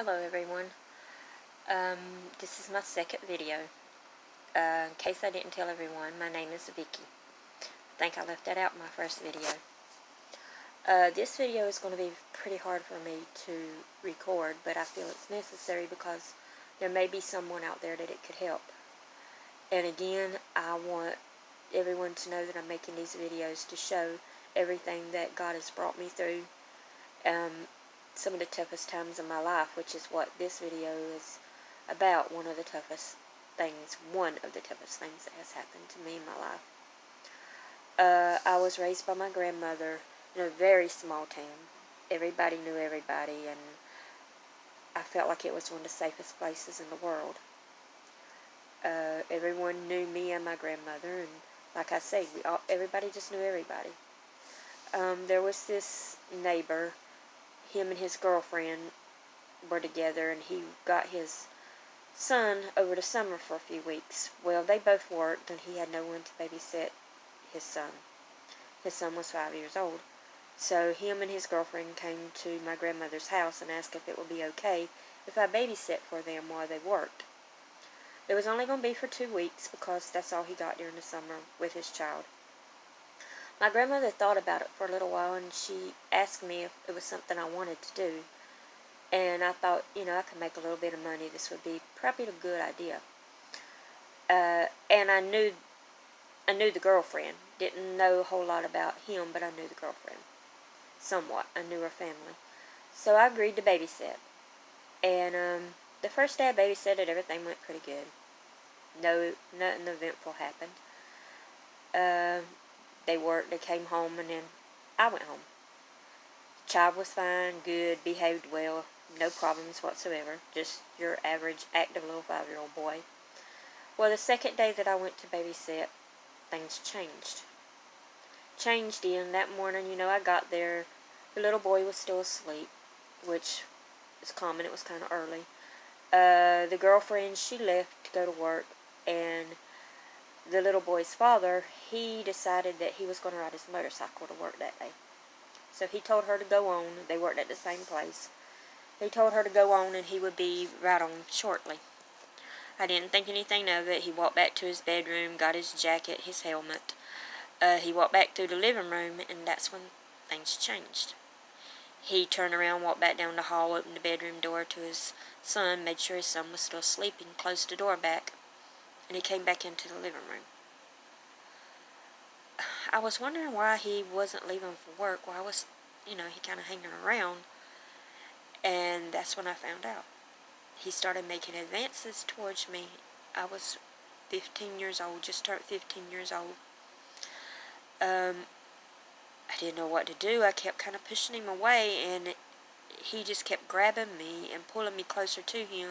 Hello everyone. This is my second video. In case I didn't tell everyone, my name is Vicky. I think I left that out in my first video. This video is going to be pretty hard for me to record, but I feel it's necessary because there may be someone out there that it could help. And again, I want everyone to know that I'm making these videos to show everything that God has brought me through. Some of the toughest times of my life, which is what this video is about. One of the toughest things that has happened to me in my life. I was raised by my grandmother in a very small town. Everybody knew everybody, and I felt like it was one of the safest places in the world. Everyone knew me and my grandmother, and like I say, everybody just knew everybody. There was this neighbor. Him and his girlfriend were together, and he got his son over the summer for a few weeks. Well, they both worked, and he had no one to babysit his son. His son was 5 years old. So him and his girlfriend came to my grandmother's house and asked if it would be okay if I babysit for them while they worked. It was only going to be for 2 weeks because that's all he got during the summer with his child. My grandmother thought about it for a little while, and she asked me if it was something I wanted to do. And I thought, I could make a little bit of money. This would be probably a good idea. And I knew the girlfriend. Didn't know a whole lot about him, but I knew the girlfriend. Somewhat. I knew her family. So I agreed to babysit. And the first day I babysitted, everything went pretty good. Nothing eventful happened. They worked, they came home, and then I went home. Child was fine, good, behaved well, no problems whatsoever. Just your average, active little 5-year-old boy. Well, the second day that I went to babysit, things changed. That morning, I got there, the little boy was still asleep, which is common, it was kind of early. The girlfriend, she left to go to work, and the little boy's father, he decided that he was going to ride his motorcycle to work that day. So he told her to go on. They worked at the same place. He told her to go on, and he would be right on shortly. I didn't think anything of it. He walked back to his bedroom, got his jacket, his helmet. He walked back through the living room, and that's when things changed. He turned around, walked back down the hall, opened the bedroom door to his son, made sure his son was still sleeping, closed the door back, and he came back into the living room. I was wondering why he wasn't leaving for work, why was, he kind of hanging around, and that's when I found out. He started making advances towards me. I was 15 years old, just turned 15 years old. I didn't know what to do. I kept kind of pushing him away, and he just kept grabbing me and pulling me closer to him,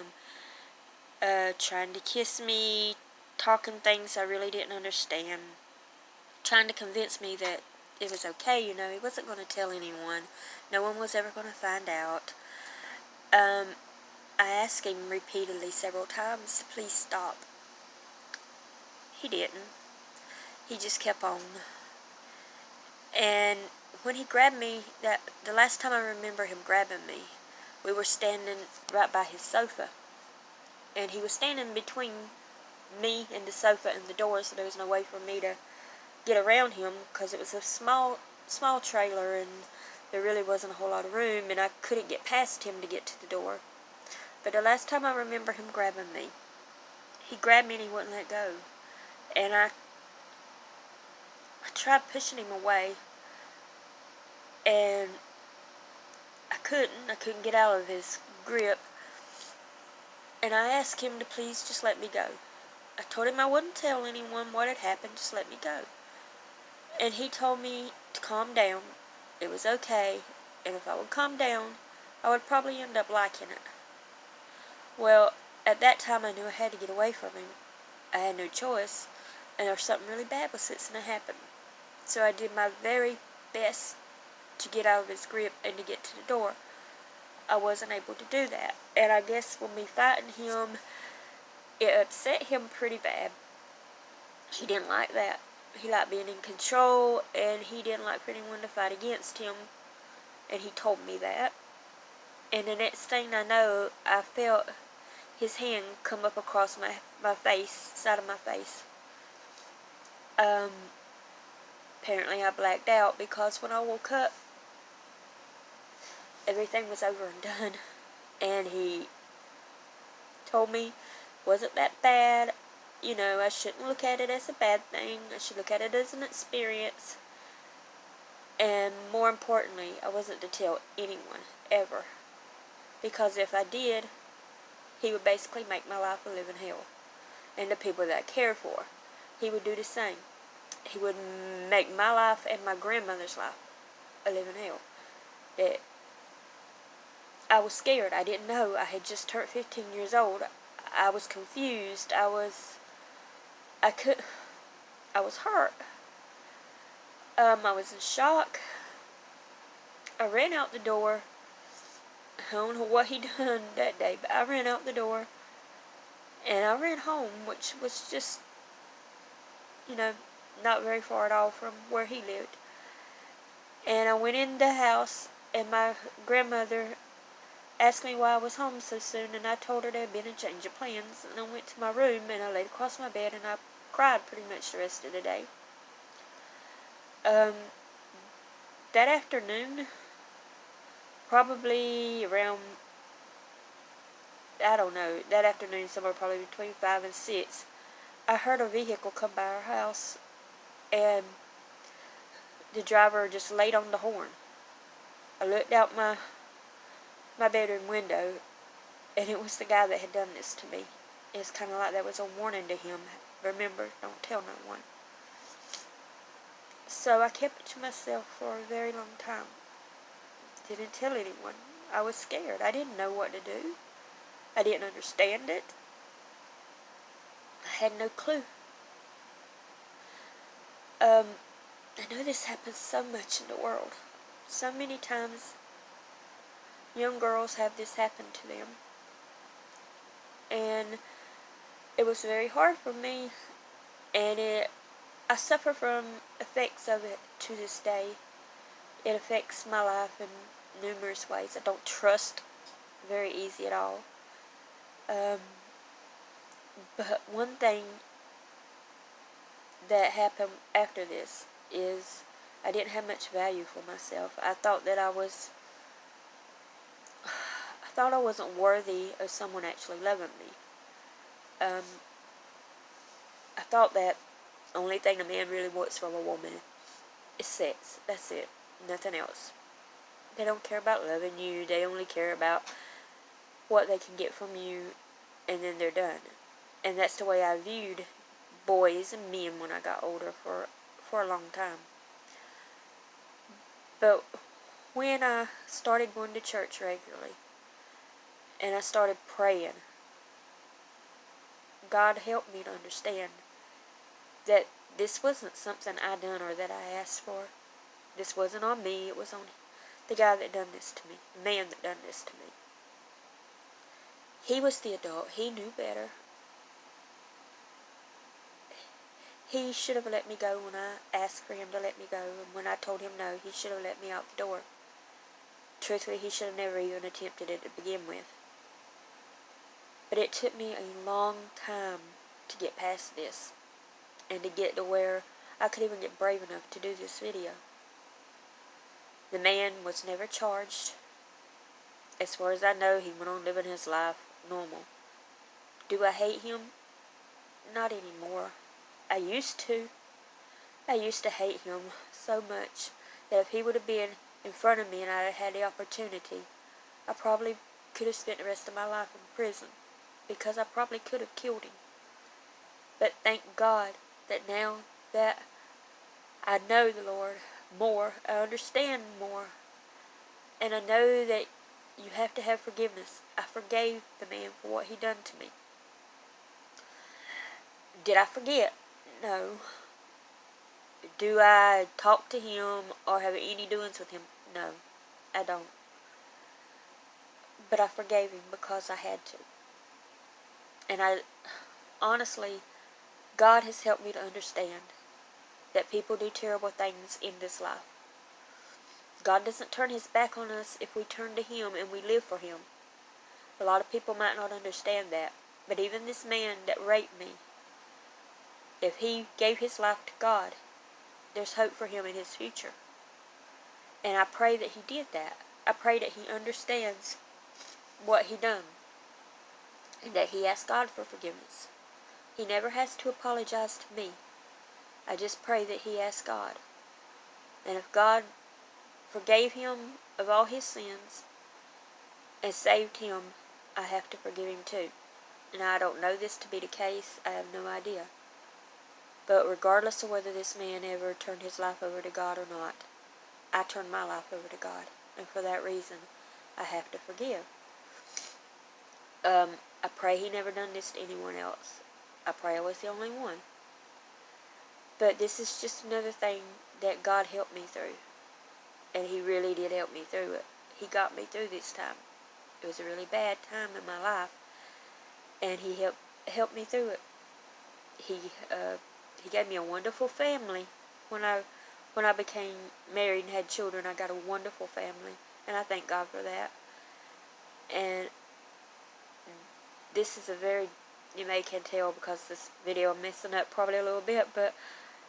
trying to kiss me, talking things I really didn't understand, trying to convince me that it was okay, he wasn't going to tell anyone. No one was ever going to find out. I asked him repeatedly several times to please stop. He didn't. He just kept on. And when he grabbed me, the last time I remember him grabbing me, we were standing right by his sofa. And he was standing between me and the sofa and the door, so there was no way for me to get around him because it was a small trailer, and there really wasn't a whole lot of room, and I couldn't get past him to get to the door. But the last time I remember him grabbing me, he grabbed me and he wouldn't let go. And I tried pushing him away, and I couldn't get out of his grip. And I asked him to please just let me go. I told him I wouldn't tell anyone what had happened, just let me go. And he told me to calm down. It was okay, and if I would calm down, I would probably end up liking it. Well, at that time I knew I had to get away from him. I had no choice, and there's something really bad was fixing to happen. So I did my very best to get out of his grip and to get to the door. I wasn't able to do that, and I guess when me fighting him, it upset him pretty bad. He didn't like that. He liked being in control, and he didn't like for anyone to fight against him, and he told me that. And the next thing I know, I felt his hand come up across my face, side of my face. Apparently I blacked out, because when I woke up, everything was over and done. And he told me it wasn't that bad. You know, I shouldn't look at it as a bad thing. I should look at it as an experience. And more importantly, I wasn't to tell anyone, ever. Because if I did, he would basically make my life a living hell. And the people that I care for, he would do the same. He would make my life and my grandmother's life a living hell. I was scared. I didn't know. I had just turned 15 years old. I was confused. I was hurt. I was in shock. I ran out the door. I don't know what he done that day, but I ran out the door. And I ran home, which was just, not very far at all from where he lived. And I went in the house, and my grandmother asked me why I was home so soon, and I told her there had been a change of plans. And I went to my room, and I laid across my bed, and I cried pretty much the rest of the day. That afternoon, probably around, I don't know, that afternoon, somewhere probably between 5 and 6, I heard a vehicle come by our house, and the driver just laid on the horn. I looked out my bedroom window, and it was the guy that had done this to me. It's kind of like that was a warning to him. Remember, don't tell no one. So I kept it to myself for a very long time. Didn't tell anyone. I was scared. I didn't know what to do. I didn't understand it. I had no clue. I know this happens so much in the world. So many times young girls have this happen to them. And it was very hard for me, and I suffer from effects of it to this day. It affects my life in numerous ways. I don't trust very easy at all. But one thing that happened after this is I didn't have much value for myself. I thought I wasn't worthy of someone actually loving me. I thought that the only thing a man really wants from a woman is sex. That's it. Nothing else. They don't care about loving you. They only care about what they can get from you, and then they're done. And that's the way I viewed boys and men when I got older for a long time. But when I started going to church regularly, and I started praying, God helped me to understand that this wasn't something I done or that I asked for. This wasn't on me. It was on the guy that done this to me, the man that done this to me. He was the adult. He knew better. He should have let me go when I asked for him to let me go, and when I told him no, he should have let me out the door. Truthfully, he should have never even attempted it to begin with. But it took me a long time to get past this, and to get to where I could even get brave enough to do this video. The man was never charged. As far as I know, he went on living his life normal. Do I hate him? Not anymore. I used to. I used to hate him so much that if he would have been in front of me and I had the opportunity, I probably could have spent the rest of my life in prison, because I probably could have killed him. But thank God that now that I know the Lord more, I understand more, and I know that you have to have forgiveness. I forgave the man for what he done to me. Did I forget? No. Do I talk to him or have any doings with him? No, I don't. But I forgave him because I had to. And honestly, God has helped me to understand that people do terrible things in this life. God doesn't turn his back on us if we turn to him and we live for him. A lot of people might not understand that. But even this man that raped me, if he gave his life to God, there's hope for him in his future. And I pray that he did that. I pray that he understands what he done. And that he asks God for forgiveness. He never has to apologize to me. I just pray that he asks God. And if God forgave him of all his sins and saved him, I have to forgive him too. And I don't know this to be the case. I have no idea. But regardless of whether this man ever turned his life over to God or not, I turned my life over to God. And for that reason, I have to forgive. I pray he never done this to anyone else. I pray I was the only one. But this is just another thing that God helped me through. And he really did help me through it. He got me through this time. It was a really bad time in my life. And he helped me through it. He gave me a wonderful family. When I became married and had children, I got a wonderful family. And I thank God for that. And this is a very, you may can tell because this video I'm messing up probably a little bit, but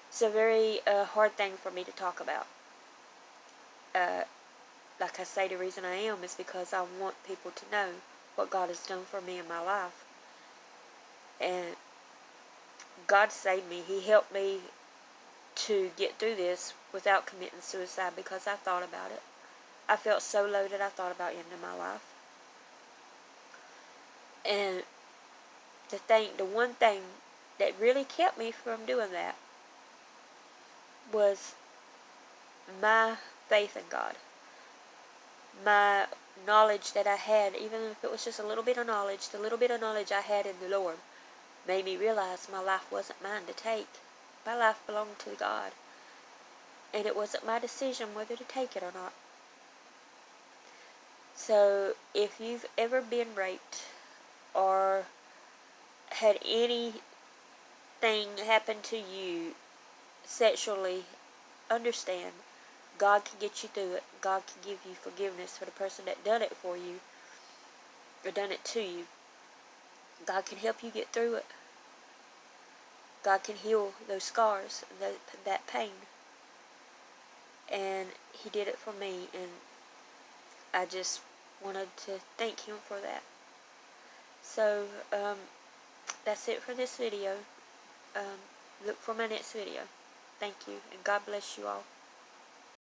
it's a very hard thing for me to talk about. Like I say, the reason I am is because I want people to know what God has done for me in my life. And God saved me. He helped me to get through this without committing suicide because I thought about it. I felt so low that I thought about ending my life. And the one thing that really kept me from doing that was my faith in God. My knowledge that I had, even if it was just a little bit of knowledge, the little bit of knowledge I had in the Lord made me realize my life wasn't mine to take. My life belonged to God. And it wasn't my decision whether to take it or not. So, if you've ever been raped or had anything happen to you sexually, understand God can get you through it. God can give you forgiveness for the person that done it for you or done it to you. God can help you get through it. God can heal those scars, that pain. And he did it for me, and I just wanted to thank him for that. So, that's it for this video. Look for my next video. Thank you, and God bless you all.